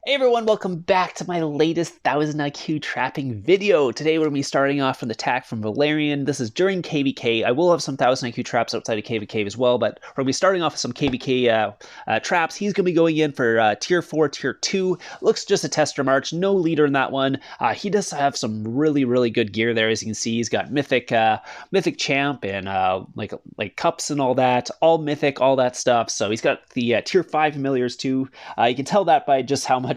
Hey everyone, welcome back to my latest 1000 IQ trapping video. Today we're going to be starting off from the attack from Valerian. This is during KVK. I will have some 1000 IQ traps outside of KVK as well, but we're going to be starting off with some KVK traps. He's going to be going in for Tier 4, Tier 2. Looks just a tester march, no leader in that one. He does have some really good gear there, as you can see. He's got Mythic Champ and like cups and all that, all Mythic, all that stuff. So he's got the Tier 5 familiars too. You can tell that by just how much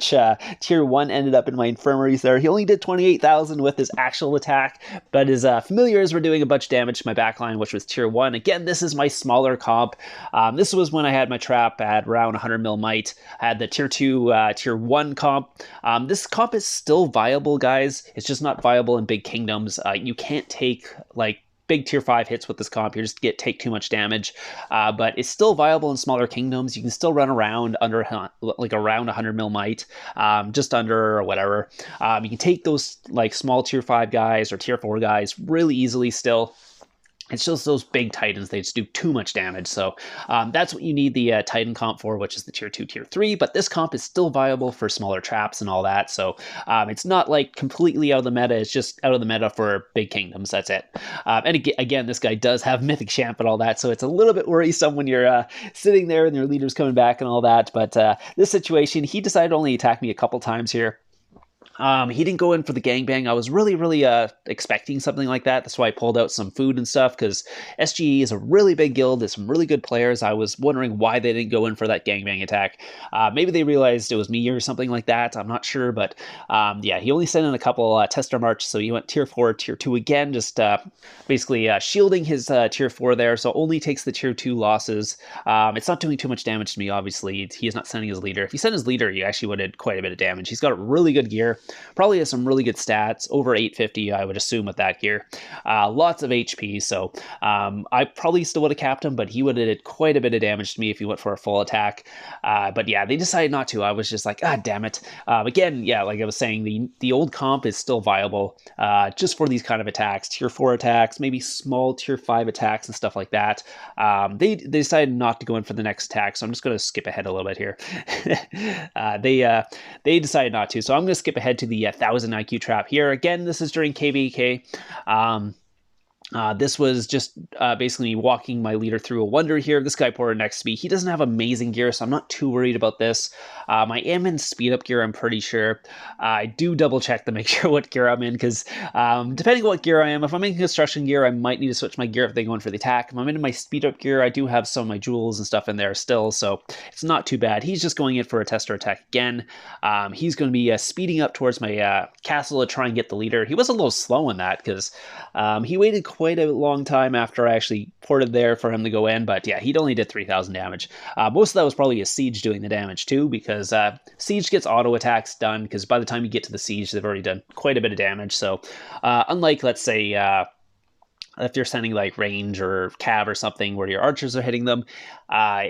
Tier 1 ended up in my infirmaries there. He only did 28,000 with his actual attack, but his familiars were doing a bunch of damage to my backline, which was Tier 1. Again, this is my smaller comp. This was when I had my trap at around 100 mil might. I had the Tier 2, Tier 1 comp. This comp is still viable, guys. It's just not viable in big kingdoms. You can't take, like, big Tier 5 hits with this comp. You just take too much damage, but it's still viable in smaller kingdoms. You can still run around under like around 100 mil might, just under or whatever. You can take those like small Tier 5 guys or Tier 4 guys really easily still. It's just those big Titans, they just do too much damage. So that's what you need the Titan comp for, which is the Tier 2, Tier 3. But this comp is still viable for smaller traps and all that. So it's not like completely out of the meta. It's just out of the meta for big kingdoms. That's it. And again, this guy does have Mythic Champ and all that. So it's a little bit worrisome when you're sitting there and your leader's coming back and all that. But this situation, he decided to only attack me a couple times here. He didn't go in for the gangbang. I was really expecting something like that. That's why I pulled out some food and stuff, because SGE is a really big guild. There's some really good players. I was wondering why they didn't go in for that gangbang attack. Maybe they realized it was me or something like that. I'm not sure, but yeah, he only sent in a couple tester march, so he went Tier 4, Tier 2 again, just basically shielding his Tier 4 there, so only takes the Tier 2 losses. It's not doing too much damage to me, obviously. He is not sending his leader. If he sent his leader, he actually would have did quite a bit of damage. He's got really good gear. Probably has some really good stats, over 850, I would assume, with that gear. Lots of HP, so I probably still would have capped him, but he would have did quite a bit of damage to me if he went for a full attack. But yeah, they decided not to. I was just like, ah, damn it. Again, yeah, like I was saying, the old comp is still viable just for these kind of attacks. Tier 4 attacks, maybe small Tier 5 attacks and stuff like that. They decided not to go in for the next attack, so I'm just going to skip ahead a little bit here. They decided not to, so I'm going to skip ahead to the 1000 IQ trap here. Again, this is during KVK. This was just basically walking my leader through a wonder here. This guy poured next to me. He doesn't have amazing gear, so I'm not too worried about this. I am in speed up gear, I'm pretty sure. I do double check to make sure what gear I'm in, because depending on what gear I am, if I'm in construction gear, I might need to switch my gear if they go in for the attack. If I'm in my speed up gear, I do have some of my jewels and stuff in there still, so it's not too bad. He's just going in for a tester attack again. He's going to be speeding up towards my castle to try and get the leader. He was a little slow in that, because he waited quite a long time after I actually ported there for him to go in, but yeah, he only did 3,000 damage. Most of that was probably a siege doing the damage too, because siege gets auto attacks done, because by the time you get to the siege, they've already done quite a bit of damage. So unlike, let's say, if you're sending like range or cav or something where your archers are hitting them,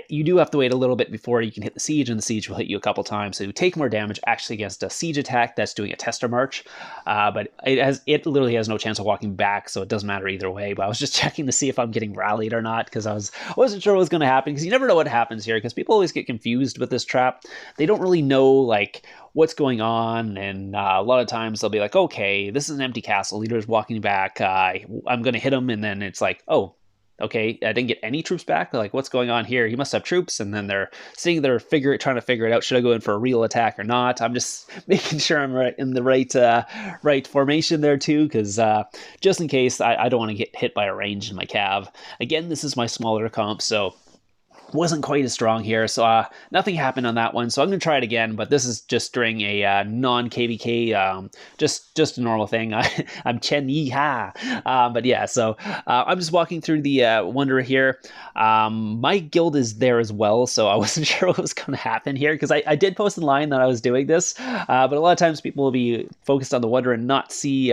you do have to wait a little bit before you can hit the siege, and the siege will hit you a couple times. So you take more damage actually against a siege attack that's doing a tester march, but it literally has no chance of walking back, so it doesn't matter either way. But I was just checking to see if I'm getting rallied or not, because I wasn't sure what was going to happen, because you never know what happens here, because people always get confused with this trap. They don't really know like what's going on, and a lot of times they'll be like, okay, this is an empty castle, leader's walking back, I'm going to hit him, and then it's like, oh, okay, I didn't get any troops back. Like, what's going on here? He must have troops, and then they're sitting there trying to figure it out. Should I go in for a real attack or not? I'm just making sure I'm in the right formation there too, because just in case, I don't want to get hit by a range in my cav. Again, this is my smaller comp, so wasn't quite as strong here, so nothing happened on that one. So I'm going to try it again, but this is just during a non-KVK, just a normal thing. I'm Chen Yi Ha. But yeah, so I'm just walking through the Wanderer here. My guild is there as well, so I wasn't sure what was going to happen here, because I did post in line that I was doing this, but a lot of times people will be focused on the Wanderer and not see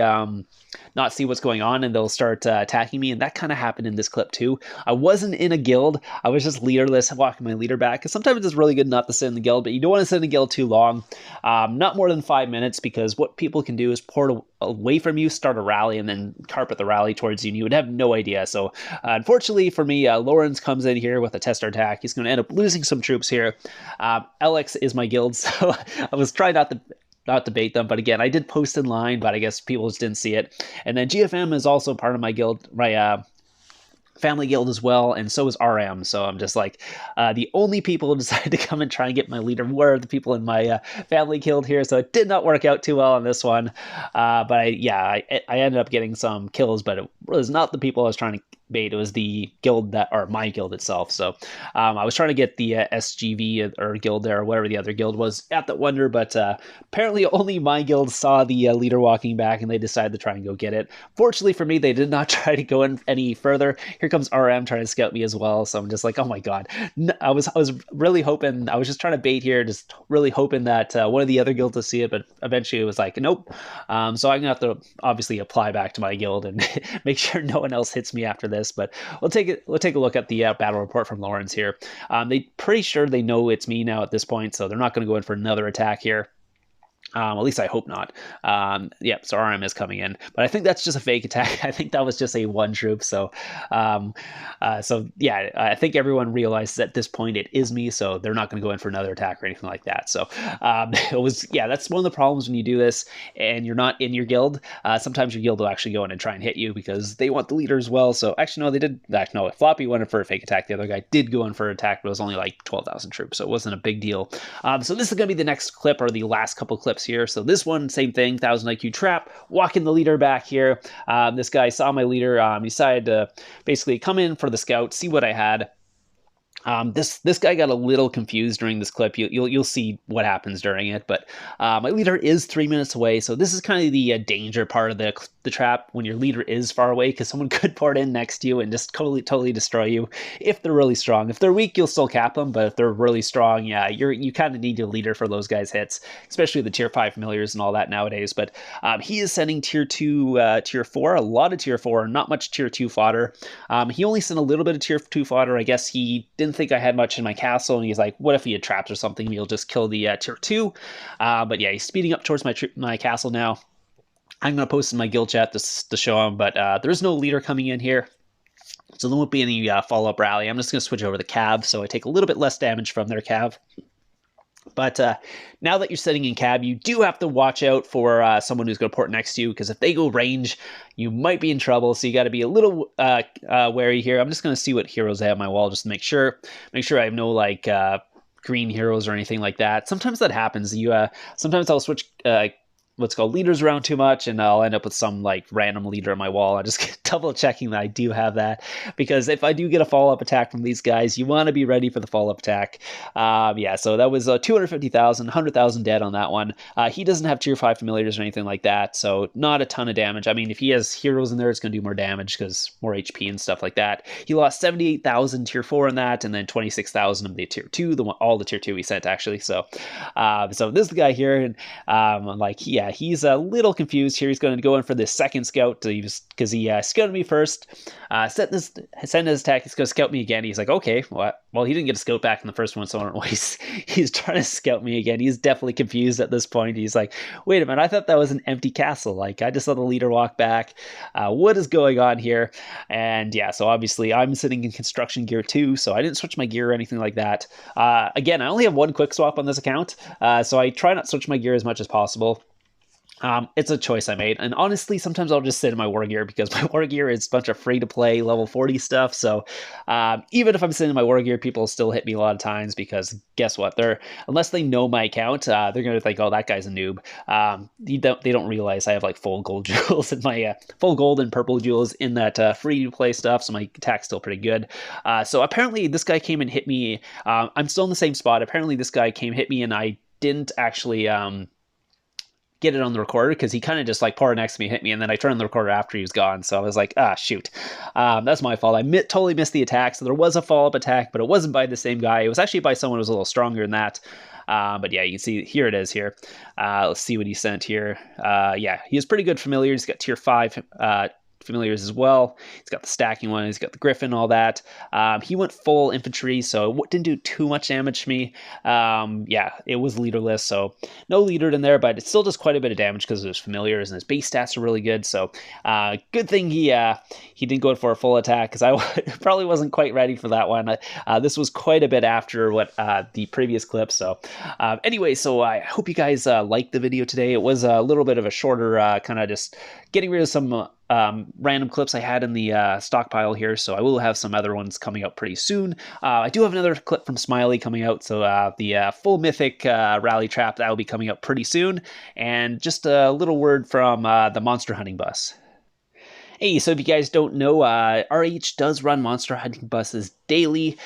what's going on, and they'll start attacking me, and that kind of happened in this clip too. I wasn't in a guild. I was just leader leaderless, walking my leader back, because sometimes it's really good not to sit in the guild, but you don't want to sit in the guild too long. Not more than 5 minutes, because what people can do is port away from you, start a rally, and then carpet the rally towards you, and you would have no idea. So unfortunately for me, Lawrence comes in here with a tester attack. He's going to end up losing some troops here. Alex is my guild, so I was trying not to bait them, but again, I did post in line, but I guess people just didn't see it. And then GFM is also part of my guild, my family guild as well, and so is RM. So I'm just like, the only people who decided to come and try and get my leader were the people in my family guild here, so it did not work out too well on this one. But I ended up getting some kills, but it was not the people I was trying to bait. It was the guild or my guild itself. So I was trying to get the SGV or guild there, or whatever the other guild was at the Wonder, but apparently only my guild saw the leader walking back, and they decided to try and go get it. Fortunately for me, they did not try to go in any further. Here comes RM trying to scout me as well, so I'm just like, oh my god. I was really hoping, I was just trying to bait here, just really hoping that one of the other guilds would see it, but eventually it was like, nope. So I'm gonna have to obviously apply back to my guild and make sure no one else hits me after this. But we'll take a look at the battle report from Lawrence here. They pretty sure they know it's me now at this point, so they're not going to go in for another attack here. At least I hope not. So RM is coming in, but I think that's just a fake attack. I think that was just a one troop. So, yeah, I think everyone realizes at this point it is me, so they're not going to go in for another attack or anything like that. So, that's one of the problems when you do this and you're not in your guild. Sometimes your guild will actually go in and try and hit you because they want the leader as well. So actually, no, they did. No, Floppy went in for a fake attack. The other guy did go in for an attack, but it was only like 12,000 troops, so it wasn't a big deal. So this is going to be the next clip, or the last couple clips here. So this one, same thing, 1000 IQ trap, walking the leader back here. This guy saw my leader, decided to basically come in for the scout, see what I had. This guy got a little confused during this clip. You'll see what happens during it, but my leader is 3 minutes away, so this is kind of the danger part of the trap, when your leader is far away, because someone could port in next to you and just totally destroy you if they're really strong. If they're weak, you'll still cap them, but if they're really strong, yeah, you kind of need your leader for those guys' hits, especially the tier 5 familiars and all that nowadays. But he is sending tier 2, tier 4, a lot of tier 4, not much tier 2 fodder. He only sent a little bit of tier 2 fodder. I guess he didn't think I had much in my castle, and he's like, what if he had traps or something? He'll just kill the tier 2. But yeah, he's speeding up towards my castle now. I'm going to post in my guild chat to show him, but there's no leader coming in here, so there won't be any follow-up rally. I'm just going to switch over the cav, so I take a little bit less damage from their cav. But now that you're sitting in cab, you do have to watch out for someone who's going to port next to you, because if they go range, you might be in trouble. So you got to be a little wary here. I'm just going to see what heroes I have on my wall, just to make sure I have no like green heroes or anything like that. Sometimes that happens. Sometimes I'll switch what's called leaders around too much, and I'll end up with some like random leader on my wall. I just double checking that I do have that, because if I do get a follow-up attack from these guys, you want to be ready for the follow-up attack. So that was 250,000, 100,000 dead on that one. He doesn't have tier 5 familiars or anything like that, so not a ton of damage. I mean, if he has heroes in there, it's going to do more damage because more HP and stuff like that. He lost 78,000 tier 4 in that, and then 26,000 of the tier 2, all the tier 2 he sent actually. So this is the guy here, and he's a little confused here. He's going to go in for this second scout because he scouted me first, sent his attack. He's going to scout me again. He's like, okay, well, he didn't get a scout back in the first one, so I don't know why he's trying to scout me again. He's definitely confused at this point. He's like, wait a minute, I thought that was an empty castle. Like, I just saw the leader walk back. What is going on here? And yeah, so obviously I'm sitting in construction gear too, so I didn't switch my gear or anything like that. Again, I only have one quick swap on this account, so I try not to switch my gear as much as possible. It's a choice I made, and honestly, sometimes I'll just sit in my war gear, because my war gear is a bunch of free-to-play level 40 stuff, so even if I'm sitting in my war gear, people still hit me a lot of times, because guess what, unless they know my account, they're going to think, oh, that guy's a noob. They don't realize I have like full gold jewels in my full gold and purple jewels in that free-to-play stuff, so my attack's still pretty good. So apparently this guy came and hit me. I'm still in the same spot. Apparently this guy came, hit me, and I didn't actually get it on the recorder, because he kind of just like poured next to me, hit me, and then I turned on the recorder after he was gone. So I was like, shoot, that's my fault. I totally missed the attack. So there was a follow-up attack, but it wasn't by the same guy. It was actually by someone who was a little stronger than that. But yeah, you can see here it is here. Let's see what he sent here. Yeah, he has pretty good familiar. He's got tier 5 familiars as well. He's got the stacking one, he's got the Griffin, all that. He went full infantry, so it didn't do too much damage to me. Yeah, it was leaderless, so no leader in there, but it still does quite a bit of damage because of his familiars, and his base stats are really good. So good thing he didn't go for a full attack, because I probably wasn't quite ready for that one. This was quite a bit after what the previous clip. So anyway, so I hope you guys liked the video today. It was a little bit of a shorter kind of just getting rid of some random clips I had in the stockpile here, so I will have some other ones coming out pretty soon. I do have another clip from Smiley coming out, so the full Mythic rally trap, that will be coming out pretty soon. And just a little word from the monster hunting bus. Hey, so if you guys don't know, RH does run monster hunting buses daily.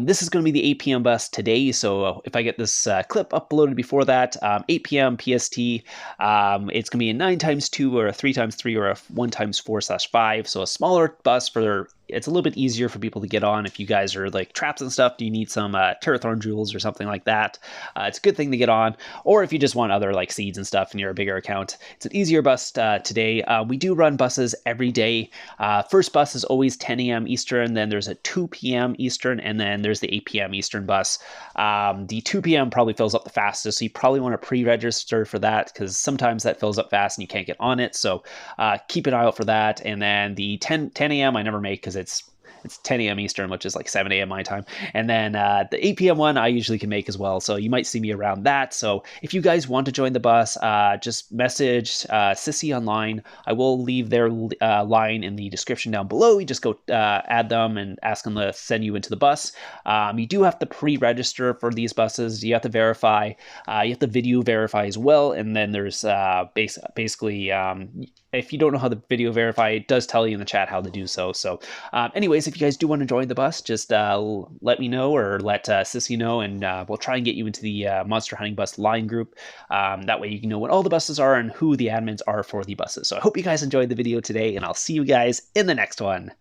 This is going to be the 8 p.m. bus today, so if I get this clip uploaded before that, 8 p.m. PST, it's going to be a 9x2 or a 3x3 or a 1x4/5, so a smaller bus for... It's a little bit easier for people to get on if you guys are like traps and stuff. Do you need some Terrathorn jewels or something like that? It's a good thing to get on. Or if you just want other like seeds and stuff and you're a bigger account, it's an easier bus today. We do run buses every day. First bus is always 10 a.m. Eastern, then there's a 2 p.m. Eastern, and then there's the 8 p.m. Eastern bus. The 2 p.m. probably fills up the fastest, so you probably want to pre-register for that, because sometimes that fills up fast and you can't get on it. So keep an eye out for that. And then the 10 a.m. I never make, because it's 10 a.m. Eastern, which is like 7 a.m. my time. And then the 8 p.m. one I usually can make as well, so you might see me around that. So if you guys want to join the bus, just message Sissy online. I will leave their line in the description down below. You just go add them and ask them to send you into the bus. You do have to pre-register for these buses. You have to verify. You have to video verify as well. And then there's basically... if you don't know how to video verify, it does tell you in the chat how to do so. So anyways, if you guys do want to join the bus, just let me know, or let Sissy know, and we'll try and get you into the Monster Hunting Bus line group. That way you can know what all the buses are and who the admins are for the buses. So I hope you guys enjoyed the video today, and I'll see you guys in the next one.